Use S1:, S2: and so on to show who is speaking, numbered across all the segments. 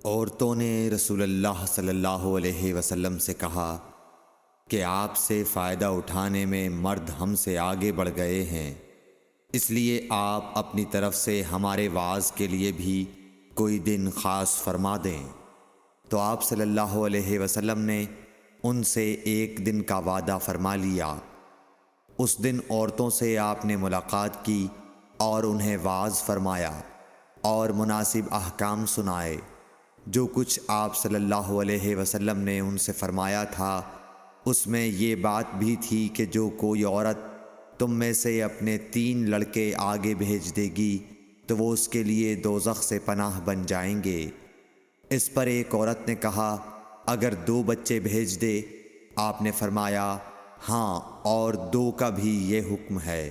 S1: عورتوں نے رسول اللہ صلی اللہ علیہ وسلم سے کہا کہ آپ سے فائدہ اٹھانے میں مرد ہم سے آگے بڑھ گئے ہیں، اس لیے آپ اپنی طرف سے ہمارے وعظ کے لیے بھی کوئی دن خاص فرما دیں۔ تو آپ صلی اللہ علیہ وسلم نے ان سے ایک دن کا وعدہ فرما لیا۔ اس دن عورتوں سے آپ نے ملاقات کی اور انہیں وعظ فرمایا اور مناسب احکام سنائے۔ جو کچھ آپ صلی اللہ علیہ وسلم نے ان سے فرمایا تھا اس میں یہ بات بھی تھی کہ جو کوئی عورت تم میں سے اپنے 3 لڑکے آگے بھیج دے گی تو وہ اس کے لیے دوزخ سے پناہ بن جائیں گے۔ اس پر ایک عورت نے کہا اگر 2 بچے بھیج دے؟ آپ نے فرمایا ہاں، اور 2 کا بھی یہ حکم ہے۔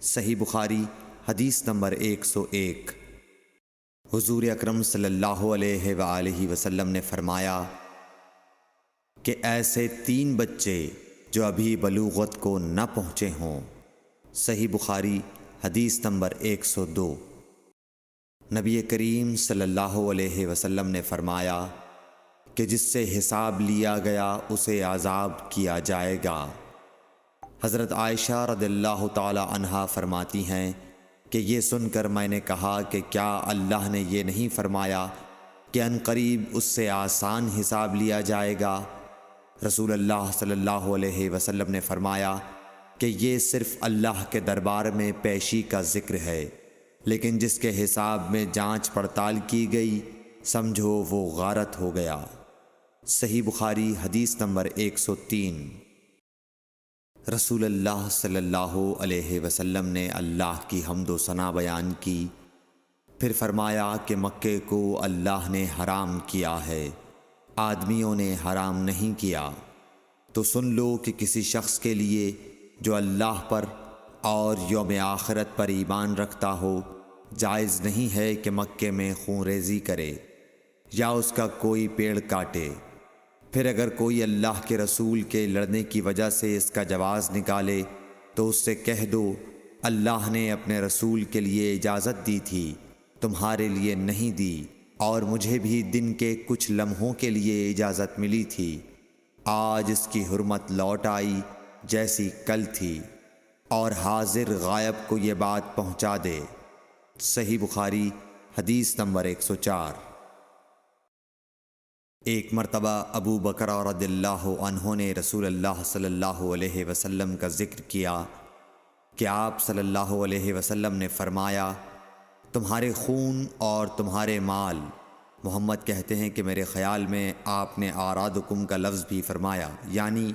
S1: صحیح بخاری حدیث نمبر 101۔ حضور اکرم صلی اللہ علیہ وآلہ وسلم نے فرمایا کہ ایسے 3 بچے جو ابھی بلوغت کو نہ پہنچے ہوں۔ صحیح بخاری حدیث نمبر 102۔ نبی کریم صلی اللہ علیہ وسلم نے فرمایا کہ جس سے حساب لیا گیا اسے عذاب کیا جائے گا۔ حضرت عائشہ رضی اللہ تعالی عنہا فرماتی ہیں کہ یہ سن کر میں نے کہا کہ کیا اللہ نے یہ نہیں فرمایا کہ عنقریب اس سے آسان حساب لیا جائے گا؟ رسول اللہ صلی اللہ علیہ وسلم نے فرمایا کہ یہ صرف اللہ کے دربار میں پیشی کا ذکر ہے، لیکن جس کے حساب میں جانچ پڑتال کی گئی سمجھو وہ غارت ہو گیا۔ صحیح بخاری حدیث نمبر 103۔ رسول اللہ صلی اللہ علیہ وسلم نے اللہ کی حمد و ثنا بیان کی، پھر فرمایا کہ مکے کو اللہ نے حرام کیا ہے، آدمیوں نے حرام نہیں کیا۔ تو سن لو کہ کسی شخص کے لیے جو اللہ پر اور یوم آخرت پر ایمان رکھتا ہو جائز نہیں ہے کہ مکے میں خون ریزی کرے یا اس کا کوئی پیڑ کاٹے۔ پھر اگر کوئی اللہ کے رسول کے لڑنے کی وجہ سے اس کا جواز نکالے تو اس سے کہہ دو اللہ نے اپنے رسول کے لیے اجازت دی تھی، تمہارے لیے نہیں دی، اور مجھے بھی دن کے کچھ لمحوں کے لیے اجازت ملی تھی، آج اس کی حرمت لوٹ آئی جیسی کل تھی، اور حاضر غائب کو یہ بات پہنچا دے۔ صحیح بخاری حدیث نمبر 104۔ ایک مرتبہ ابو بکر رضی اللہ عنہ نے رسول اللہ صلی اللہ علیہ وسلم کا ذکر کیا کہ آپ صلی اللہ علیہ وسلم نے فرمایا تمہارے خون اور تمہارے مال، محمد کہتے ہیں کہ میرے خیال میں آپ نے آرادکم کا لفظ بھی فرمایا، یعنی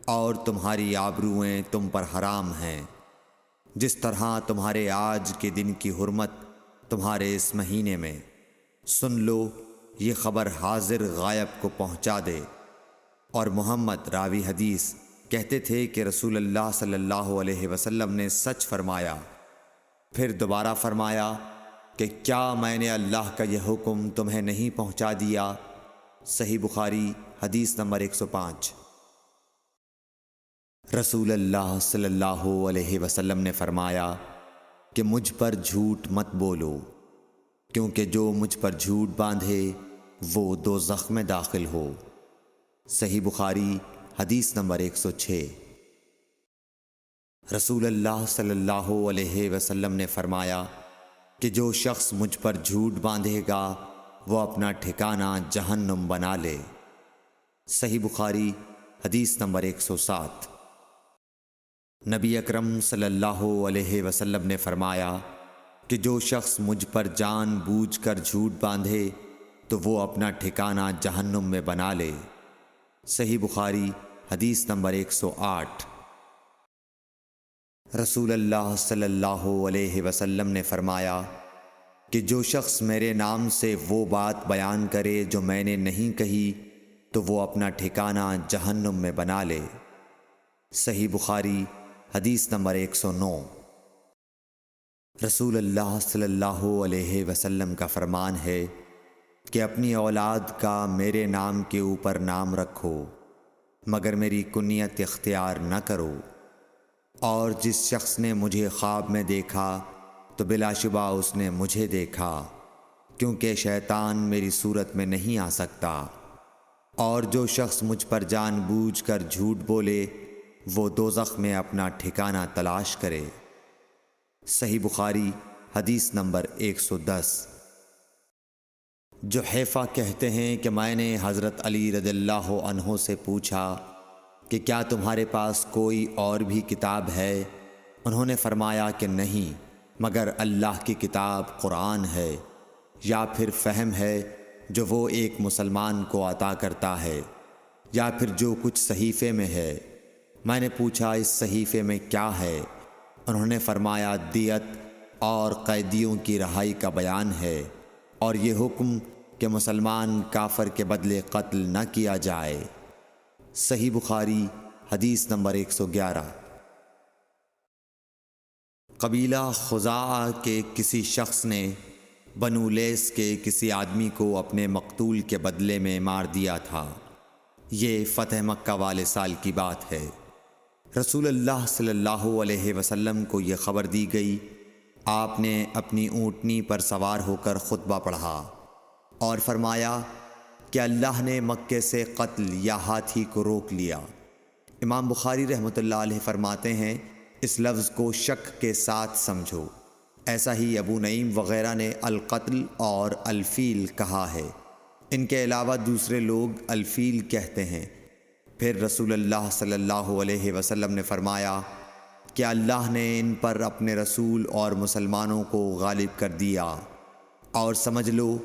S1: اور تمہاری آبروئیں تم پر حرام ہیں، جس طرح تمہارے آج کے دن کی حرمت تمہارے اس مہینے میں۔ سن لو یہ خبر حاضر غائب کو پہنچا دے۔ اور محمد راوی حدیث کہتے تھے کہ رسول اللہ صلی اللہ علیہ وسلم نے سچ فرمایا۔ پھر دوبارہ فرمایا کہ کیا میں نے اللہ کا یہ حکم تمہیں نہیں پہنچا دیا؟ صحیح بخاری حدیث نمبر 105۔ رسول اللہ صلی اللہ علیہ وسلم نے فرمایا کہ مجھ پر جھوٹ مت بولو، کیونکہ جو مجھ پر جھوٹ باندھے وہ دوزخ میں داخل ہو۔ صحیح بخاری حدیث نمبر 106۔ رسول اللہ صلی اللہ علیہ وسلم نے فرمایا کہ جو شخص مجھ پر جھوٹ باندھے گا وہ اپنا ٹھکانہ جہنم بنا لے۔ صحیح بخاری حدیث نمبر 107۔ نبی اکرم صلی اللہ علیہ وسلم نے فرمایا کہ جو شخص مجھ پر جان بوجھ کر جھوٹ باندھے تو وہ اپنا ٹھکانہ جہنم میں بنا لے۔ صحیح بخاری حدیث نمبر 108۔ رسول اللہ صلی اللہ علیہ وسلم نے فرمایا کہ جو شخص میرے نام سے وہ بات بیان کرے جو میں نے نہیں کہی تو وہ اپنا ٹھکانہ جہنم میں بنا لے۔ صحیح بخاری حدیث نمبر 109۔ رسول اللہ صلی اللہ علیہ وسلم کا فرمان ہے کہ اپنی اولاد کا میرے نام کے اوپر نام رکھو مگر میری کنیت اختیار نہ کرو، اور جس شخص نے مجھے خواب میں دیکھا تو بلا شبہ اس نے مجھے دیکھا، کیونکہ شیطان میری صورت میں نہیں آ سکتا، اور جو شخص مجھ پر جان بوجھ کر جھوٹ بولے وہ دوزخ میں اپنا ٹھکانہ تلاش کرے۔ صحیح بخاری حدیث نمبر 110۔ جحیفہ کہتے ہیں کہ میں نے حضرت علی رضی اللہ عنہ سے پوچھا کہ کیا تمہارے پاس کوئی اور بھی کتاب ہے؟ انہوں نے فرمایا کہ نہیں، مگر اللہ کی کتاب قرآن ہے، یا پھر فہم ہے جو وہ ایک مسلمان کو عطا کرتا ہے، یا پھر جو کچھ صحیفے میں ہے۔ میں نے پوچھا اس صحیفے میں کیا ہے؟ انہوں نے فرمایا دیت اور قیدیوں کی رہائی کا بیان ہے، اور یہ حکم کہ مسلمان کافر کے بدلے قتل نہ کیا جائے۔ صحیح بخاری حدیث نمبر 111۔ قبیلہ خزاعہ کے کسی شخص نے بنو لیث کے کسی آدمی کو اپنے مقتول کے بدلے میں مار دیا تھا۔ یہ فتح مکہ والے سال کی بات ہے۔ رسول اللہ صلی اللہ علیہ وسلم کو یہ خبر دی گئی۔ آپ نے اپنی اونٹنی پر سوار ہو کر خطبہ پڑھا اور فرمایا کہ اللہ نے مکے سے قتل یا ہاتھی کو روک لیا۔ امام بخاری رحمۃ اللہ علیہ فرماتے ہیں اس لفظ کو شک کے ساتھ سمجھو۔ ایسا ہی ابو نعیم وغیرہ نے القتل اور الفیل کہا ہے۔ ان کے علاوہ دوسرے لوگ الفیل کہتے ہیں۔ پھر رسول اللہ صلی اللہ علیہ وسلم نے فرمایا کہ اللہ نے ان پر اپنے رسول اور مسلمانوں کو غالب کر دیا، اور سمجھ لو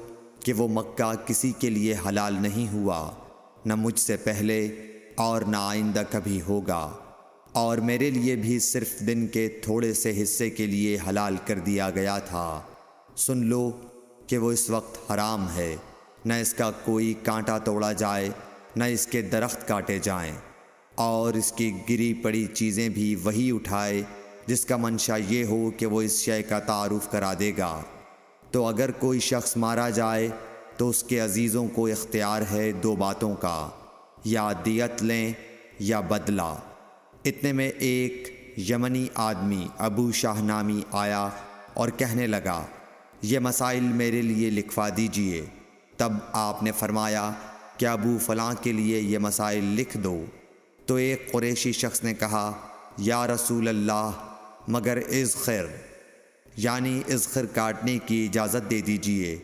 S1: کہ وہ مکہ کسی کے لیے حلال نہیں ہوا، نہ مجھ سے پہلے اور نہ آئندہ کبھی ہوگا، اور میرے لیے بھی صرف دن کے تھوڑے سے حصے کے لیے حلال کر دیا گیا تھا۔ سن لو کہ وہ اس وقت حرام ہے، نہ اس کا کوئی کانٹا توڑا جائے، نہ اس کے درخت کاٹے جائیں، اور اس کی گری پڑی چیزیں بھی وہی اٹھائے جس کا منشا یہ ہو کہ وہ اس شے کا تعارف کرا دے گا۔ تو اگر کوئی شخص مارا جائے تو اس کے عزیزوں کو اختیار ہے دو باتوں کا، یا دیت لیں یا بدلہ۔ اتنے میں ایک یمنی آدمی ابو شاہ نامی آیا اور کہنے لگا یہ مسائل میرے لیے لکھوا دیجئے۔ تب آپ نے فرمایا کہ ابو فلاں کے لیے یہ مسائل لکھ دو۔ تو ایک قریشی شخص نے کہا یا رسول اللہ مگر اذخر، یعنی اذخر کاٹنے کی اجازت دے دیجئے،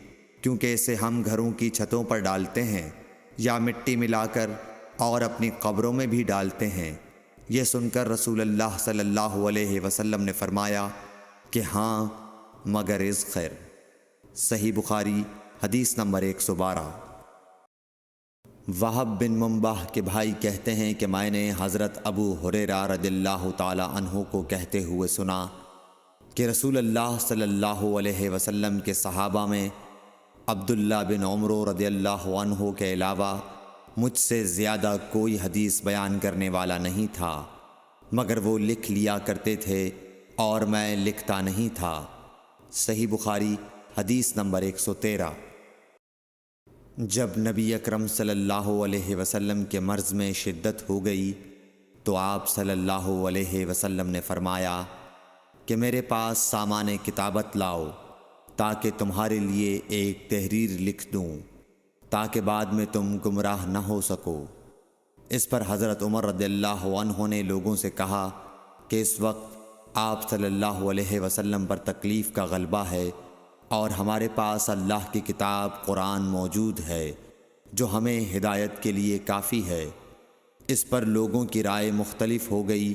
S1: کیونکہ اسے ہم گھروں کی چھتوں پر ڈالتے ہیں یا مٹی ملا کر اور اپنی قبروں میں بھی ڈالتے ہیں۔ یہ سن کر رسول اللہ صلی اللہ علیہ وسلم نے فرمایا کہ ہاں مگر اذخر۔ صحیح بخاری حدیث نمبر 112۔ وہب بن منبح کے بھائی کہتے ہیں کہ میں نے حضرت ابو ہریرہ رضی اللہ تعالی عنہ کو کہتے ہوئے سنا کہ رسول اللہ صلی اللہ علیہ وسلم کے صحابہ میں عبداللہ بن عمر رضی اللہ عنہ کے علاوہ مجھ سے زیادہ کوئی حدیث بیان کرنے والا نہیں تھا، مگر وہ لکھ لیا کرتے تھے اور میں لکھتا نہیں تھا۔ صحیح بخاری حدیث نمبر 113۔ جب نبی اکرم صلی اللہ علیہ وسلم کے مرض میں شدت ہو گئی تو آپ صلی اللہ علیہ وسلم نے فرمایا کہ میرے پاس سامان کتابت لاؤ تاکہ تمہارے لیے ایک تحریر لکھ دوں، تاکہ بعد میں تم گمراہ نہ ہو سکو۔ اس پر حضرت عمر رضی اللہ عنہ نے لوگوں سے کہا کہ اس وقت آپ صلی اللہ علیہ وسلم پر تکلیف کا غلبہ ہے، اور ہمارے پاس اللہ کی کتاب قرآن موجود ہے جو ہمیں ہدایت کے لیے کافی ہے۔ اس پر لوگوں کی رائے مختلف ہو گئی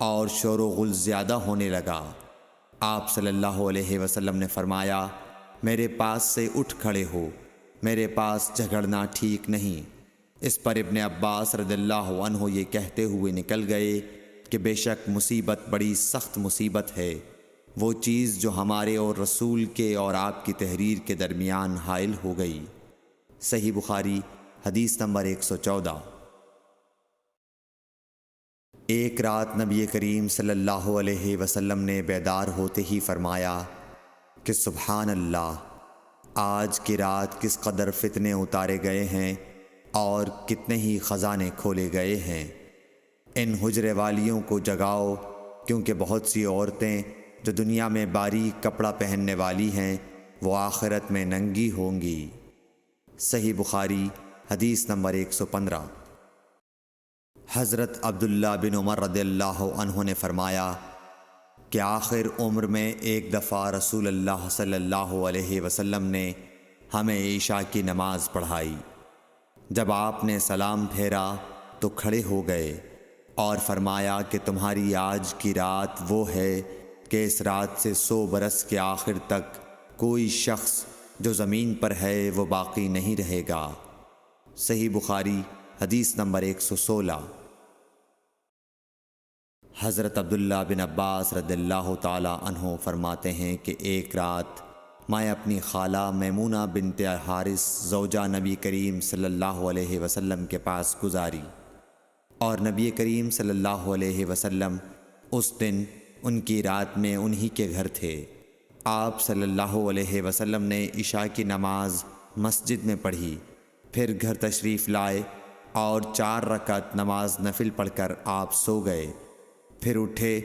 S1: اور شور و غل زیادہ ہونے لگا۔ آپ صلی اللہ علیہ وسلم نے فرمایا میرے پاس سے اٹھ کھڑے ہو، میرے پاس جھگڑنا ٹھیک نہیں۔ اس پر ابن عباس رضی اللہ عنہ یہ کہتے ہوئے نکل گئے کہ بے شک مصیبت بڑی سخت مصیبت ہے، وہ چیز جو ہمارے اور رسول کے اور آپ کی تحریر کے درمیان حائل ہو گئی۔ صحیح بخاری حدیث نمبر 114۔ ایک رات نبی کریم صلی اللہ علیہ وسلم نے بیدار ہوتے ہی فرمایا کہ سبحان اللہ، آج کی رات کس قدر فتنے اتارے گئے ہیں اور کتنے ہی خزانے کھولے گئے ہیں۔ ان حجرے والیوں کو جگاؤ، کیونکہ بہت سی عورتیں جو دنیا میں باریک کپڑا پہننے والی ہیں وہ آخرت میں ننگی ہوں گی۔ صحیح بخاری حدیث نمبر 115۔ حضرت عبداللہ بن عمر رضی اللہ عنہ نے فرمایا کہ آخر عمر میں ایک دفعہ رسول اللہ صلی اللہ علیہ وسلم نے ہمیں عشاء کی نماز پڑھائی۔ جب آپ نے سلام پھیرا تو کھڑے ہو گئے اور فرمایا کہ تمہاری آج کی رات وہ ہے کہ اس رات سے 100 برس کے آخر تک کوئی شخص جو زمین پر ہے وہ باقی نہیں رہے گا۔ صحیح بخاری حدیث نمبر 116۔ حضرت عبداللہ بن عباس رضی اللہ تعالی عنہ فرماتے ہیں کہ ایک رات میں اپنی خالہ میمونہ بنت حارث زوجہ نبی کریم صلی اللہ علیہ وسلم کے پاس گزاری، اور نبی کریم صلی اللہ علیہ وسلم اس دن ان کی رات میں انہی کے گھر تھے۔ آپ صلی اللہ علیہ وسلم نے عشاء کی نماز مسجد میں پڑھی، پھر گھر تشریف لائے اور 4 رکعت نماز نفل پڑھ کر آپ سو گئے۔ پھر اٹھے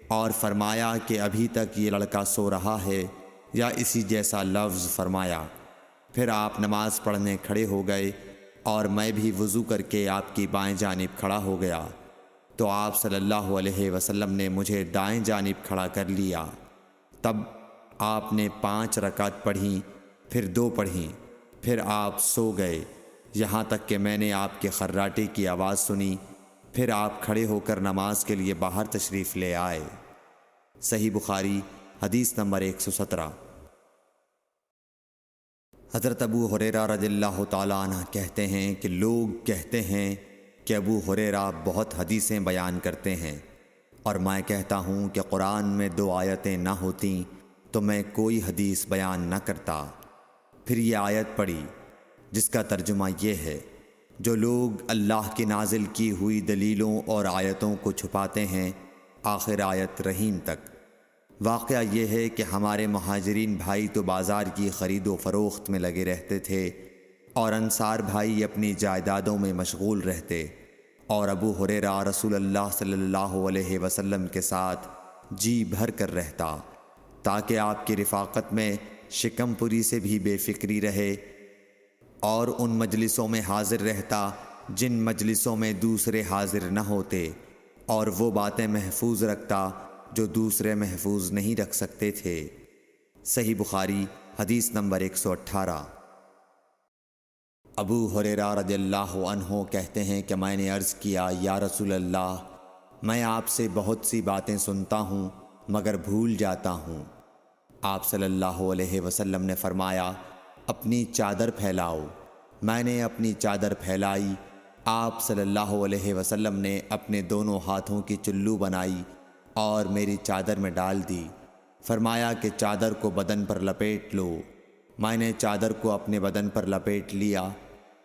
S1: اور فرمایا کہ ابھی تک یہ لڑکا سو رہا ہے یا اسی جیسا لفظ فرمایا۔ پھر آپ نماز پڑھنے کھڑے ہو گئے اور میں بھی وضو کر کے آپ کی بائیں جانب کھڑا ہو گیا، تو آپ صلی اللہ علیہ وسلم نے مجھے دائیں جانب کھڑا کر لیا۔ تب آپ نے 5 رکعت پڑھیں، پھر 2 پڑھیں، پھر آپ سو گئے یہاں تک کہ میں نے آپ کے خراٹے کی آواز سنی۔ پھر آپ کھڑے ہو کر نماز کے لیے باہر تشریف لے آئے۔ صحیح بخاری حدیث نمبر 117۔ حضرت ابو ہریرہ رضی اللہ تعالیٰ عنہ کہتے ہیں کہ لوگ کہتے ہیں کہ ابو ہریرہ بہت حدیثیں بیان کرتے ہیں، اور میں کہتا ہوں کہ قرآن میں 2 آیتیں نہ ہوتیں تو میں کوئی حدیث بیان نہ کرتا۔ پھر یہ آیت پڑھی جس کا ترجمہ یہ ہے، جو لوگ اللہ کی نازل کی ہوئی دلیلوں اور آیتوں کو چھپاتے ہیں، آخر آیت رحیم تک۔ واقعہ یہ ہے کہ ہمارے مہاجرین بھائی تو بازار کی خرید و فروخت میں لگے رہتے تھے، اور انصار بھائی اپنی جائیدادوں میں مشغول رہتے، اور ابو ہریرہ رسول اللہ صلی اللہ علیہ وسلم کے ساتھ جی بھر کر رہتا، تاکہ آپ کی رفاقت میں شکم پوری سے بھی بے فکری رہے، اور ان مجلسوں میں حاضر رہتا جن مجلسوں میں دوسرے حاضر نہ ہوتے، اور وہ باتیں محفوظ رکھتا جو دوسرے محفوظ نہیں رکھ سکتے تھے۔ صحیح بخاری حدیث نمبر 118۔ ابو ہریرہ رضی اللہ عنہ کہتے ہیں کہ میں نے عرض کیا، یا رسول اللہ، میں آپ سے بہت سی باتیں سنتا ہوں مگر بھول جاتا ہوں۔ آپ صلی اللہ علیہ وسلم نے فرمایا، اپنی چادر پھیلاؤ۔ میں نے اپنی چادر پھیلائی۔ آپ صلی اللہ علیہ وسلم نے اپنے دونوں ہاتھوں کی چلو بنائی اور میری چادر میں ڈال دی۔ فرمایا کہ چادر کو بدن پر لپیٹ لو۔ میں نے چادر کو اپنے بدن پر لپیٹ لیا،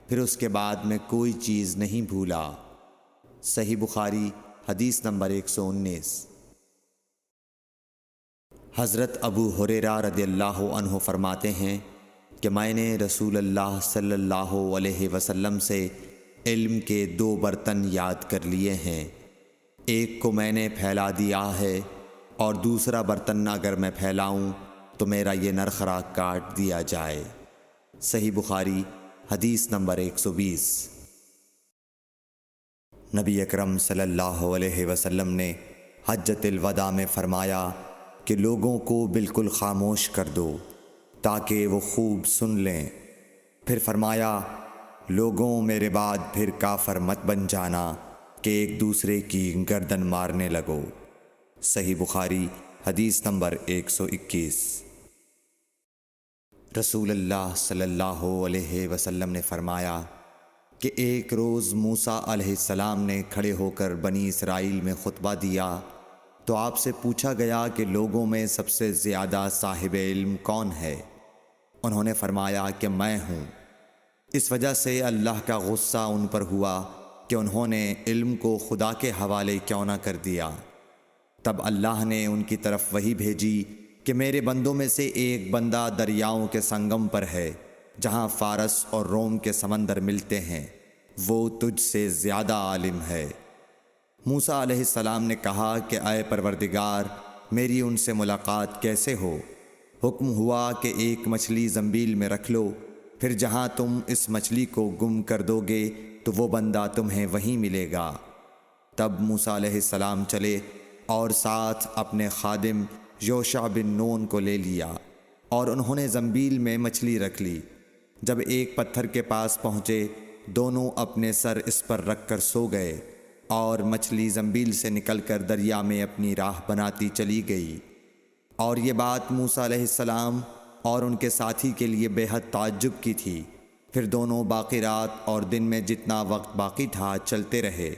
S1: پھر اس کے بعد میں کوئی چیز نہیں بھولا۔ صحیح بخاری حدیث نمبر 119۔ حضرت ابو ہریرہ رضی اللہ عنہ فرماتے ہیں کہ میں نے رسول اللہ صلی اللہ علیہ وسلم سے علم کے 2 برتن یاد کر لیے ہیں، ایک کو میں نے پھیلا دیا ہے، اور دوسرا برتن اگر میں پھیلاؤں تو میرا یہ نرخراک کاٹ دیا جائے۔ صحیح بخاری حدیث نمبر 120۔ نبی اکرم صلی اللہ علیہ وسلم نے حجۃ الوداع میں فرمایا کہ لوگوں کو بالکل خاموش کر دو تاکہ وہ خوب سن لیں۔ پھر فرمایا، لوگوں میرے بعد پھر کافر مت بن جانا کہ ایک دوسرے کی گردن مارنے لگو۔ صحیح بخاری حدیث نمبر 121۔ رسول اللہ صلی اللہ علیہ وسلم نے فرمایا کہ ایک روز موسیٰ علیہ السلام نے کھڑے ہو کر بنی اسرائیل میں خطبہ دیا، تو آپ سے پوچھا گیا کہ لوگوں میں سب سے زیادہ صاحب علم کون ہے؟ انہوں نے فرمایا کہ میں ہوں۔ اس وجہ سے اللہ کا غصہ ان پر ہوا کہ انہوں نے علم کو خدا کے حوالے کیوں نہ کر دیا۔ تب اللہ نے ان کی طرف وحی بھیجی کہ میرے بندوں میں سے ایک بندہ دریاؤں کے سنگم پر ہے، جہاں فارس اور روم کے سمندر ملتے ہیں، وہ تجھ سے زیادہ عالم ہے۔ موسیٰ علیہ السلام نے کہا کہ اے پروردگار، میری ان سے ملاقات کیسے ہو؟ حکم ہوا کہ ایک مچھلی زنبیل میں رکھ لو، پھر جہاں تم اس مچھلی کو گم کر دو گے تو وہ بندہ تمہیں وہیں ملے گا۔ تب موسیٰ علیہ السلام چلے اور ساتھ اپنے خادم یوشع بن نون کو لے لیا، اور انہوں نے زنبیل میں مچھلی رکھ لی۔ جب ایک پتھر کے پاس پہنچے، دونوں اپنے سر اس پر رکھ کر سو گئے، اور مچھلی زنبیل سے نکل کر دریا میں اپنی راہ بناتی چلی گئی۔ اور یہ بات موسیٰ علیہ السلام اور ان کے ساتھی کے لیے بے حد تعجب کی تھی۔ پھر دونوں باقی رات اور دن میں جتنا وقت باقی تھا چلتے رہے۔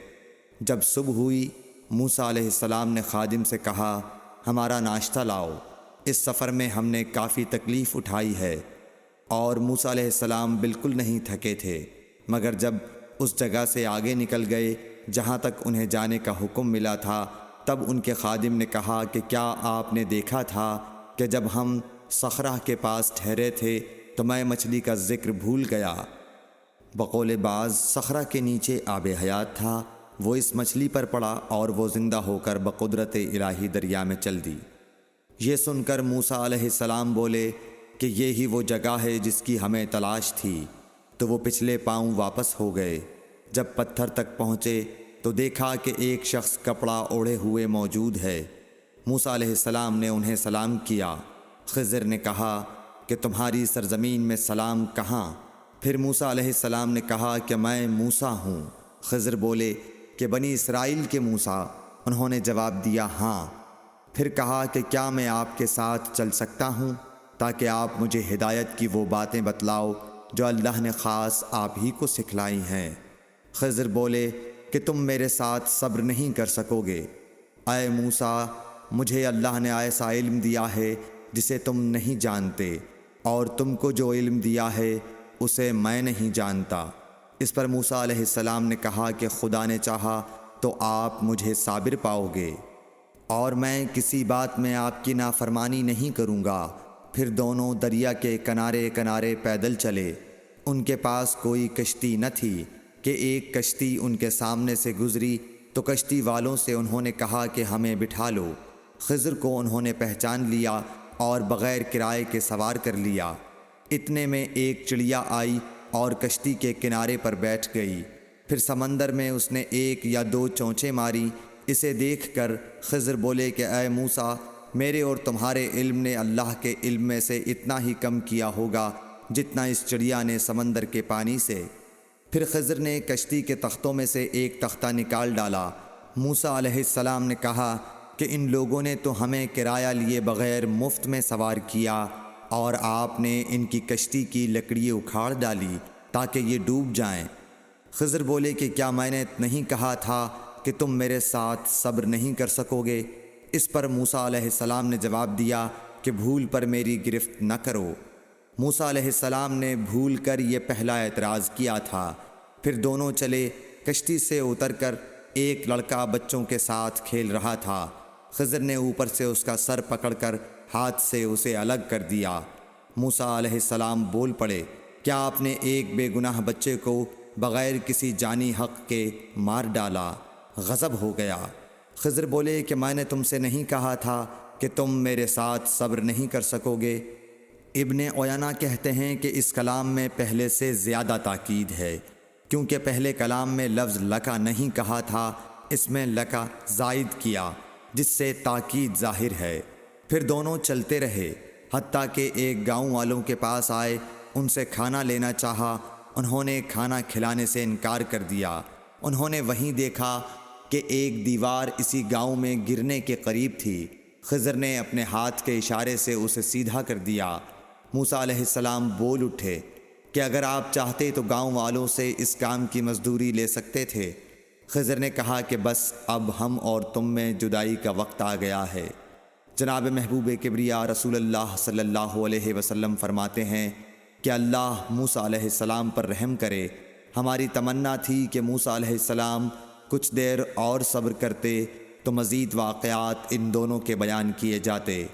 S1: جب صبح ہوئی، موسیٰ علیہ السلام نے خادم سے کہا، ہمارا ناشتہ لاؤ، اس سفر میں ہم نے کافی تکلیف اٹھائی ہے۔ اور موسیٰ علیہ السلام بالکل نہیں تھکے تھے، مگر جب اس جگہ سے آگے نکل گئے جہاں تک انہیں جانے کا حکم ملا تھا، تب ان کے خادم نے کہا کہ کیا آپ نے دیکھا تھا کہ جب ہم صخرہ کے پاس ٹھہرے تھے تو میں مچھلی کا ذکر بھول گیا؟ بقول بعض صخرہ کے نیچے آب حیات تھا، وہ اس مچھلی پر پڑا اور وہ زندہ ہو کر بقدرت الہی دریا میں چل دی۔ یہ سن کر موسیٰ علیہ السلام بولے کہ یہی وہ جگہ ہے جس کی ہمیں تلاش تھی، تو وہ پچھلے پاؤں واپس ہو گئے۔ جب پتھر تک پہنچے تو دیکھا کہ ایک شخص کپڑا اوڑھے ہوئے موجود ہے۔ موسیٰ علیہ السلام نے انہیں سلام کیا۔ خضر نے کہا کہ تمہاری سرزمین میں سلام کہاں؟ پھر موسیٰ علیہ السلام نے کہا کہ میں موسیٰ ہوں۔ خضر بولے کہ بنی اسرائیل کے موسیٰ؟ انہوں نے جواب دیا ہاں۔ پھر کہا کہ کیا میں آپ کے ساتھ چل سکتا ہوں تاکہ آپ مجھے ہدایت کی وہ باتیں بتلاؤ جو اللہ نے خاص آپ ہی کو سکھلائی ہیں؟ خضر بولے کہ تم میرے ساتھ صبر نہیں کر سکو گے۔ اے موسیٰ، مجھے اللہ نے ایسا علم دیا ہے جسے تم نہیں جانتے، اور تم کو جو علم دیا ہے اسے میں نہیں جانتا۔ اس پر موسیٰ علیہ السلام نے کہا کہ خدا نے چاہا تو آپ مجھے صابر پاؤ گے، اور میں کسی بات میں آپ کی نافرمانی نہیں کروں گا۔ پھر دونوں دریا کے کنارے کنارے پیدل چلے۔ ان کے پاس کوئی کشتی نہ تھی کہ ایک کشتی ان کے سامنے سے گزری تو کشتی والوں سے انہوں نے کہا کہ ہمیں بٹھا لو۔ خضر کو انہوں نے پہچان لیا اور بغیر کرائے کے سوار کر لیا۔ اتنے میں ایک چڑیا آئی اور کشتی کے کنارے پر بیٹھ گئی۔ پھر سمندر میں اس نے ایک یا دو چونچیں ماری۔ اسے دیکھ کر خضر بولے کہ اے موسیٰ، میرے اور تمہارے علم نے اللہ کے علم میں سے اتنا ہی کم کیا ہوگا جتنا اس چڑیا نے سمندر کے پانی سے۔ پھر خضر نے کشتی کے تختوں میں سے ایک تختہ نکال ڈالا۔ موسیٰ علیہ السلام نے کہا کہ ان لوگوں نے تو ہمیں کرایہ لیے بغیر مفت میں سوار کیا، اور آپ نے ان کی کشتی کی لکڑی اکھاڑ ڈالی تاکہ یہ ڈوب جائیں۔ خضر بولے کہ کیا میں نے نہیں کہا تھا کہ تم میرے ساتھ صبر نہیں کر سکو گے؟ اس پر موسیٰ علیہ السلام نے جواب دیا کہ بھول پر میری گرفت نہ کرو۔ موسیٰ علیہ السلام نے بھول کر یہ پہلا اعتراض کیا تھا۔ پھر دونوں چلے۔ کشتی سے اتر کر ایک لڑکا بچوں کے ساتھ کھیل رہا تھا۔ خضر نے اوپر سے اس کا سر پکڑ کر ہاتھ سے اسے الگ کر دیا۔ موسیٰ علیہ السلام بول پڑے، کیا آپ نے ایک بے گناہ بچے کو بغیر کسی جانی حق کے مار ڈالا؟ غضب ہو گیا۔ خضر بولے کہ میں نے تم سے نہیں کہا تھا کہ تم میرے ساتھ صبر نہیں کر سکو گے؟ ابن عیینہ کہتے ہیں کہ اس کلام میں پہلے سے زیادہ تاکید ہے، کیونکہ پہلے کلام میں لفظ لکا نہیں کہا تھا، اس میں لکا زائد کیا، جس سے تاکید ظاہر ہے۔ پھر دونوں چلتے رہے، حتیٰ کہ ایک گاؤں والوں کے پاس آئے، ان سے کھانا لینا چاہا۔ انہوں نے کھانا کھلانے سے انکار کر دیا۔ انہوں نے وہیں دیکھا کہ ایک دیوار اسی گاؤں میں گرنے کے قریب تھی۔ خضر نے اپنے ہاتھ کے اشارے سے اسے سیدھا کر دیا۔ موسیٰ علیہ السلام بول اٹھے کہ اگر آپ چاہتے تو گاؤں والوں سے اس کام کی مزدوری لے سکتے تھے۔ خضر نے کہا کہ بس اب ہم اور تم میں جدائی کا وقت آ گیا ہے۔ جناب محبوب کبریا رسول اللہ صلی اللہ علیہ وسلم فرماتے ہیں کہ اللہ موسیٰ علیہ السلام پر رحم کرے۔ ہماری تمنا تھی کہ موسیٰ علیہ السلام کچھ دیر اور صبر کرتے تو مزید واقعات ان دونوں کے بیان کیے جاتے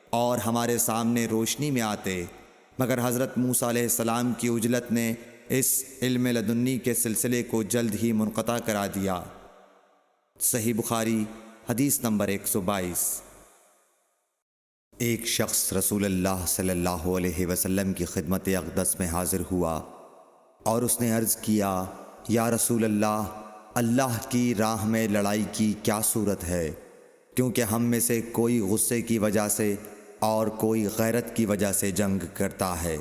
S1: اور ہمارے سامنے روشنی میں آتے، مگر حضرت موسیٰ علیہ السلام کی عجلت نے اس علم لدنی کے سلسلے کو جلد ہی منقطع کرا دیا۔ صحیح بخاری حدیث نمبر 122۔ ایک شخص رسول اللہ صلی اللہ علیہ وسلم کی خدمت اقدس میں حاضر ہوا اور اس نے عرض کیا، یا رسول اللہ، اللہ کی راہ میں لڑائی کی کیا صورت ہے؟ کیونکہ ہم میں سے کوئی غصے کی وجہ سے اور کوئی غیرت کی وجہ سے جنگ کرتا ہے۔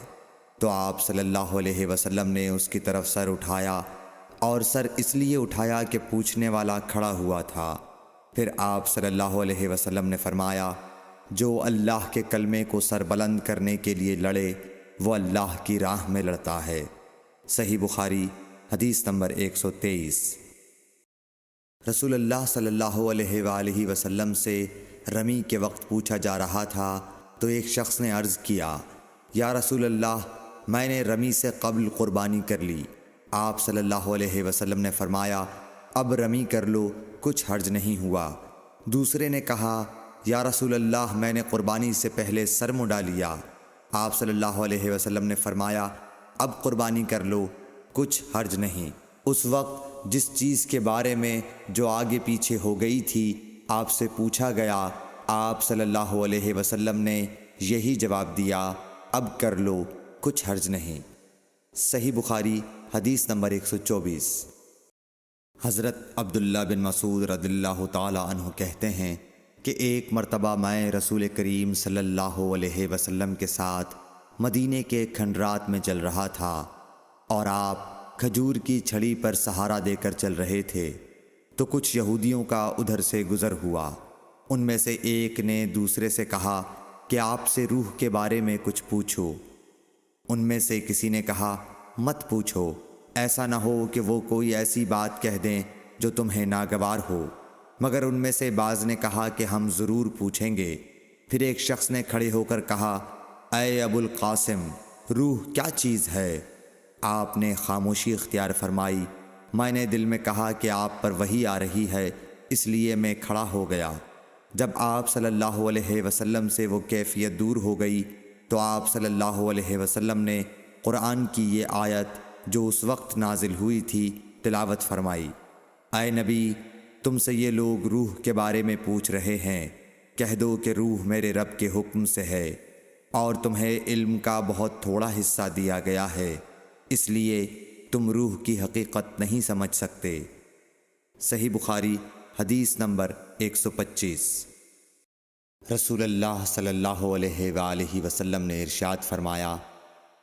S1: تو آپ صلی اللہ علیہ وسلم نے اس کی طرف سر اٹھایا، اور سر اس لیے اٹھایا کہ پوچھنے والا کھڑا ہوا تھا۔ پھر آپ صلی اللہ علیہ وسلم نے فرمایا، جو اللہ کے کلمے کو سر بلند کرنے کے لیے لڑے وہ اللہ کی راہ میں لڑتا ہے۔ صحیح بخاری حدیث نمبر 123۔ رسول اللہ صلی اللہ علیہ وآلہ وسلم سے رمی کے وقت پوچھا جا رہا تھا تو ایک شخص نے عرض کیا، یا رسول اللہ، میں نے رمی سے قبل قربانی کر لی۔ آپ صلی اللہ علیہ وسلم نے فرمایا، اب رمی کر لو، کچھ حرج نہیں ہوا۔ دوسرے نے کہا، یا رسول اللہ، میں نے قربانی سے پہلے سر منڈا لیا۔ آپ صلی اللہ علیہ وسلم نے فرمایا، اب قربانی کر لو، کچھ حرج نہیں۔ اس وقت جس چیز کے بارے میں جو آگے پیچھے ہو گئی تھی آپ سے پوچھا گیا، آپ صلی اللہ علیہ وسلم نے یہی جواب دیا، اب کر لو، کچھ حرج نہیں۔ صحیح بخاری حدیث نمبر 124۔ حضرت عبداللہ بن مسعود رضی اللہ تعالی عنہ کہتے ہیں کہ ایک مرتبہ میں رسول کریم صلی اللہ علیہ وسلم کے ساتھ مدینے کے کھنڈرات میں چل رہا تھا اور آپ کھجور کی چھڑی پر سہارا دے کر چل رہے تھے، تو کچھ یہودیوں کا ادھر سے گزر ہوا۔ ان میں سے ایک نے دوسرے سے کہا کہ آپ سے روح کے بارے میں کچھ پوچھو۔ ان میں سے کسی نے کہا، مت پوچھو، ایسا نہ ہو کہ وہ کوئی ایسی بات کہہ دیں جو تمہیں ناگوار ہو۔ مگر ان میں سے بعض نے کہا کہ ہم ضرور پوچھیں گے۔ پھر ایک شخص نے کھڑے ہو کر کہا، اے ابو القاسم، روح کیا چیز ہے؟ آپ نے خاموشی اختیار فرمائی۔ میں نے دل میں کہا کہ آپ پر وحی آ رہی ہے، اس لیے میں کھڑا ہو گیا۔ جب آپ صلی اللہ علیہ وسلم سے وہ کیفیت دور ہو گئی تو آپ صلی اللہ علیہ وسلم نے قرآن کی یہ آیت جو اس وقت نازل ہوئی تھی تلاوت فرمائی، اے نبی، تم سے یہ لوگ روح کے بارے میں پوچھ رہے ہیں، کہہ دو کہ روح میرے رب کے حکم سے ہے، اور تمہیں علم کا بہت تھوڑا حصہ دیا گیا ہے، اس لیے تم روح کی حقیقت نہیں سمجھ سکتے۔ صحیح بخاری حدیث نمبر 125۔ رسول اللہ صلی اللہ علیہ وآلہ وسلم نے ارشاد فرمایا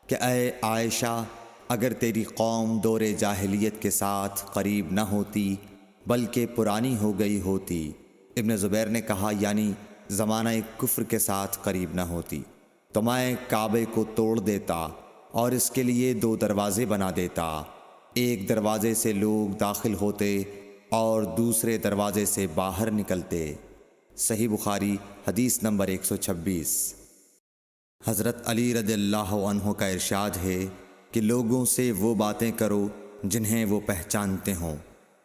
S1: کہ اے عائشہ، اگر تیری قوم دور جاہلیت کے ساتھ قریب نہ ہوتی بلکہ پرانی ہو گئی ہوتی۔ ابن زبیر نے کہا، یعنی زمانہ کفر کے ساتھ قریب نہ ہوتی، تو میں کعبے کو توڑ دیتا اور اس کے لیے 2 دروازے بنا دیتا، ایک دروازے سے لوگ داخل ہوتے اور دوسرے دروازے سے باہر نکلتے۔ صحیح بخاری حدیث نمبر 126۔ حضرت علی رضی اللہ عنہ کا ارشاد ہے کہ لوگوں سے وہ باتیں کرو جنہیں وہ پہچانتے ہوں۔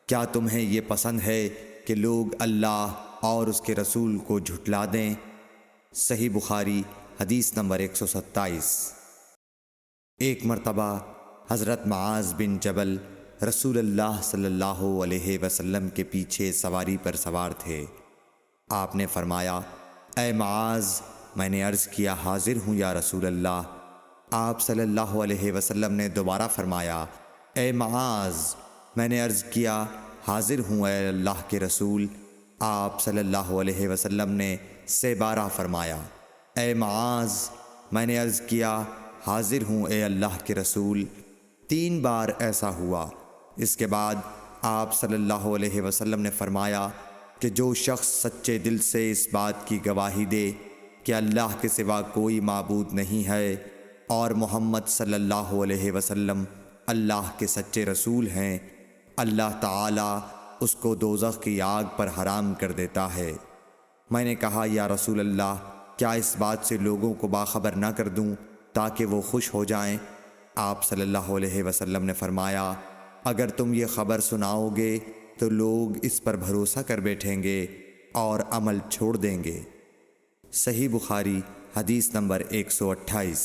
S1: کیا تمہیں یہ پسند ہے کہ لوگ اللہ اور اس کے رسول کو جھٹلا دیں؟ صحیح بخاری حدیث نمبر 127۔ ایک مرتبہ حضرت معاذ بن جبل رسول اللہ صلی اللہ علیہ وسلم کے پیچھے سواری پر سوار تھے۔ آپ نے فرمایا، اے معاذ، میں نے عرض کیا، حاضر ہوں یا رسول اللہ۔ آپ صلی اللہ علیہ وسلم نے دوبارہ فرمایا، اے معاذ، میں نے عرض کیا، حاضر ہوں اے اللہ کے رسول۔ آپ صلی اللہ علیہ وسلم نے 3 فرمایا، اے معاذ، میں نے عرض کیا، حاضر ہوں اے اللہ کے رسول۔ 3 بار ایسا ہوا۔ اس کے بعد آپ صلی اللہ علیہ وسلم نے فرمایا کہ جو شخص سچے دل سے اس بات کی گواہی دے کہ اللہ کے سوا کوئی معبود نہیں ہے اور محمد صلی اللہ علیہ وسلم اللہ کے سچے رسول ہیں، اللہ تعالیٰ اس کو دوزخ کی آگ پر حرام کر دیتا ہے۔ میں نے کہا، یا رسول اللہ، کیا اس بات سے لوگوں کو باخبر نہ کر دوں تاکہ وہ خوش ہو جائیں؟ آپ صلی اللہ علیہ وسلم نے فرمایا، اگر تم یہ خبر سناؤ گے تو لوگ اس پر بھروسہ کر بیٹھیں گے اور عمل چھوڑ دیں گے۔ صحیح بخاری حدیث نمبر 128۔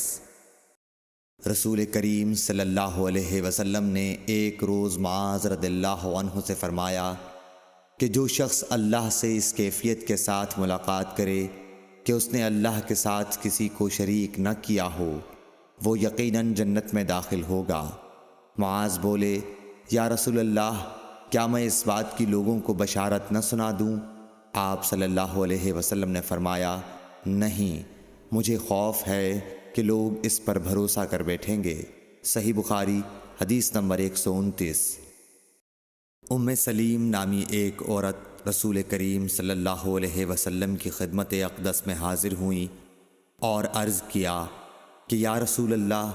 S1: رسول کریم صلی اللہ علیہ وسلم نے ایک روز معاذ رضی اللہ عنہ سے فرمایا کہ جو شخص اللہ سے اس کیفیت کے ساتھ ملاقات کرے کہ اس نے اللہ کے ساتھ کسی کو شریک نہ کیا ہو وہ یقیناً جنت میں داخل ہوگا۔ معاذ بولے، یا رسول اللہ، کیا میں اس بات کی لوگوں کو بشارت نہ سنا دوں؟ آپ صلی اللہ علیہ وسلم نے فرمایا، نہیں، مجھے خوف ہے کہ لوگ اس پر بھروسہ کر بیٹھیں گے۔ صحیح بخاری حدیث نمبر 129۔ ام سلیم نامی ایک عورت رسول کریم صلی اللہ علیہ وسلم کی خدمت اقدس میں حاضر ہوئیں اور عرض کیا کہ یا رسول اللہ،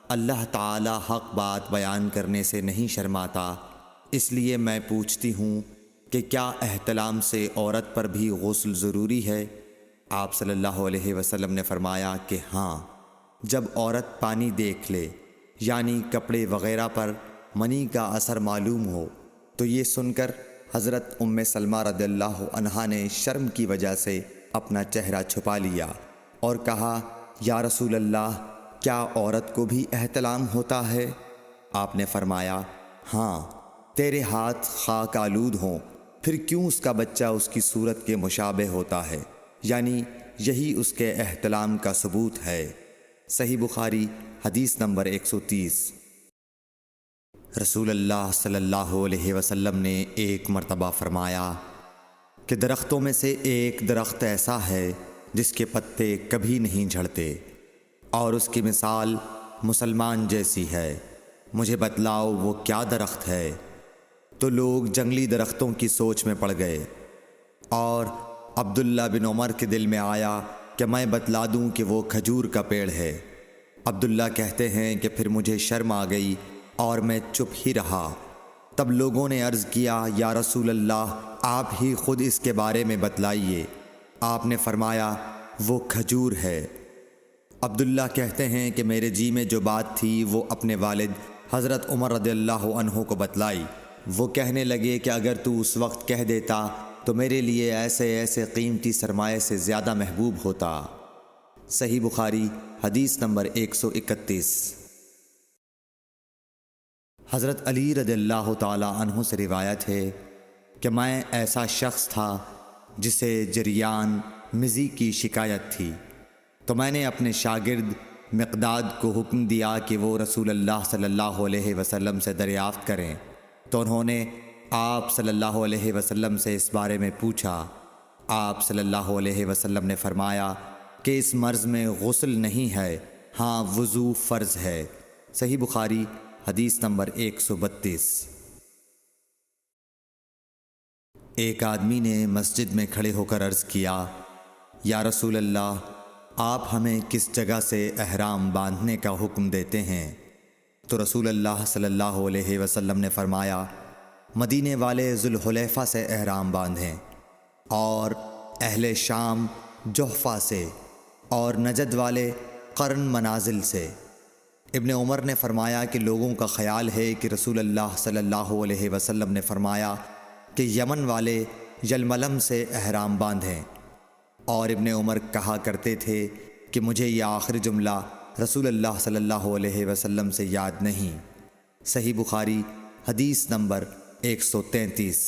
S1: اللہ تعالی حق بات بیان کرنے سے نہیں شرماتا، اس لیے میں پوچھتی ہوں کہ کیا احتلام سے عورت پر بھی غسل ضروری ہے؟ آپ صلی اللہ علیہ وسلم نے فرمایا کہ ہاں، جب عورت پانی دیکھ لے یعنی کپڑے وغیرہ پر منی کا اثر معلوم ہو۔ تو یہ سن کر حضرت ام سلمہ رضی اللہ عنہا نے شرم کی وجہ سے اپنا چہرہ چھپا لیا اور کہا، یا رسول اللہ، کیا عورت کو بھی احتلام ہوتا ہے؟ آپ نے فرمایا، ہاں، تیرے ہاتھ خاک آلود ہوں، پھر کیوں اس کا بچہ اس کی صورت کے مشابہ ہوتا ہے؟ یعنی یہی اس کے احتلام کا ثبوت ہے۔ صحیح بخاری حدیث نمبر 130۔ رسول اللہ صلی اللہ علیہ وسلم نے ایک مرتبہ فرمایا کہ درختوں میں سے ایک درخت ایسا ہے جس کے پتے کبھی نہیں جھڑتے، اور اس کی مثال مسلمان جیسی ہے، مجھے بتلاؤ وہ کیا درخت ہے؟ تو لوگ جنگلی درختوں کی سوچ میں پڑ گئے، اور عبداللہ بن عمر کے دل میں آیا کہ میں بتلا دوں کہ وہ کھجور کا پیڑ ہے۔ عبداللہ کہتے ہیں کہ پھر مجھے شرم آ گئی اور میں چپ ہی رہا۔ تب لوگوں نے عرض کیا، یا رسول اللہ، آپ ہی خود اس کے بارے میں بتلائیے۔ آپ نے فرمایا، وہ کھجور ہے۔ عبداللہ کہتے ہیں کہ میرے جی میں جو بات تھی وہ اپنے والد حضرت عمر رضی اللہ عنہ کو بتلائی۔ وہ کہنے لگے کہ اگر تو اس وقت کہہ دیتا تو میرے لیے ایسے ایسے قیمتی سرمایے سے زیادہ محبوب ہوتا۔ صحیح بخاری حدیث نمبر 131۔ حضرت علی رضی اللہ تعالی عنہ سے روایت ہے کہ میں ایسا شخص تھا جسے جریان مزی کی شکایت تھی، تو میں نے اپنے شاگرد مقداد کو حکم دیا کہ وہ رسول اللہ صلی اللہ علیہ وسلم سے دریافت کریں، تو انہوں نے آپ صلی اللہ علیہ وسلم سے اس بارے میں پوچھا۔ آپ صلی اللہ علیہ وسلم نے فرمایا کہ اس مرض میں غسل نہیں ہے، ہاں وضو فرض ہے۔ صحیح بخاری حدیث نمبر 132۔ ایک آدمی نے مسجد میں کھڑے ہو کر عرض کیا، یا رسول اللہ، آپ ہمیں کس جگہ سے احرام باندھنے کا حکم دیتے ہیں؟ تو رسول اللہ صلی اللہ علیہ وسلم نے فرمایا، مدینے والے ذوالحلیفہ سے احرام باندھیں، اور اہل شام جحفہ سے، اور نجد والے قرن منازل سے۔ ابن عمر نے فرمایا کہ لوگوں کا خیال ہے کہ رسول اللہ صلی اللہ علیہ وسلم نے فرمایا کہ یمن والے یلملم سے احرام باندھیں، اور ابن عمر کہا کرتے تھے کہ مجھے یہ آخری جملہ رسول اللہ صلی اللہ علیہ وسلم سے یاد نہیں۔ صحیح بخاری حدیث نمبر 133۔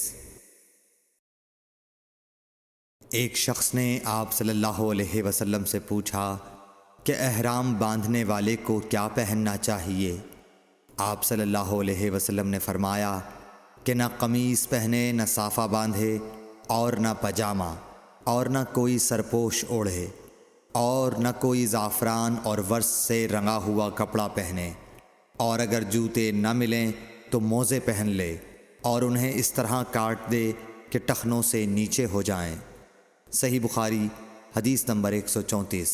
S1: ایک شخص نے آپ صلی اللہ علیہ وسلم سے پوچھا کہ احرام باندھنے والے کو کیا پہننا چاہیے؟ آپ صلی اللہ علیہ وسلم نے فرمایا کہ نہ قمیص پہنے، نہ صافہ باندھے، اور نہ پاجامہ، اور نہ کوئی سرپوش اوڑھے، اور نہ کوئی زعفران اور ورس سے رنگا ہوا کپڑا پہنے، اور اگر جوتے نہ ملیں تو موزے پہن لے، اور انہیں اس طرح کاٹ دے کہ ٹخنوں سے نیچے ہو جائیں۔ صحیح بخاری حدیث نمبر 134۔